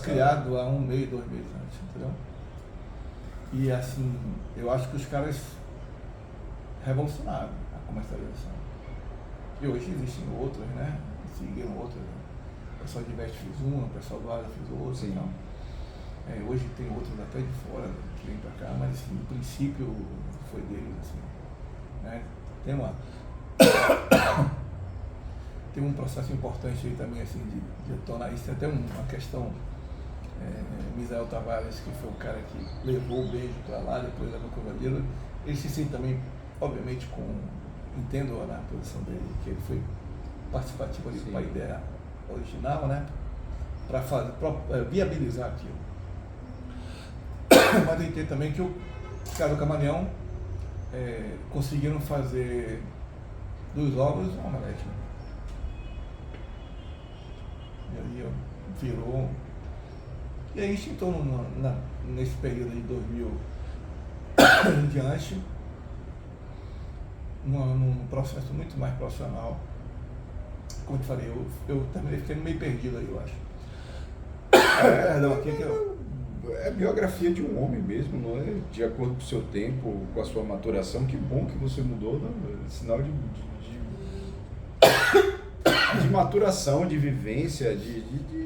Speaker 1: criado há 1 mês, 2 meses antes, entendeu? E assim, eu acho que os caras revolucionaram a comercialização. E hoje existem outras, né? Seguiram outras. O pessoal de Invest fez uma, o pessoal do Ada fez outra. Então, hoje tem outras até de fora que vêm para cá, mas assim, no princípio foi deles, assim, né? Tem um processo importante aí também, assim, de tornar isso. Tem até uma questão, Misael Tavares, que foi o cara que levou o Beijo para lá, depois levou o Crocodilo, ele se sente também, obviamente, com entendo na posição dele, que ele foi participativo ali com a ideia original, né? Para viabilizar aquilo. Mas eu entendo também que o cara do Camaleão conseguiram fazer dos ovos uma omelete. Né? E aí virou. E aí então nesse período de 2000 em diante, num processo muito mais profissional, como eu te falei, eu terminei ficando meio perdido aí, eu acho.
Speaker 2: É a biografia de um homem mesmo, não é? De acordo com o seu tempo, com a sua maturação. Que bom que você mudou, não? É sinal de maturação, de vivência, de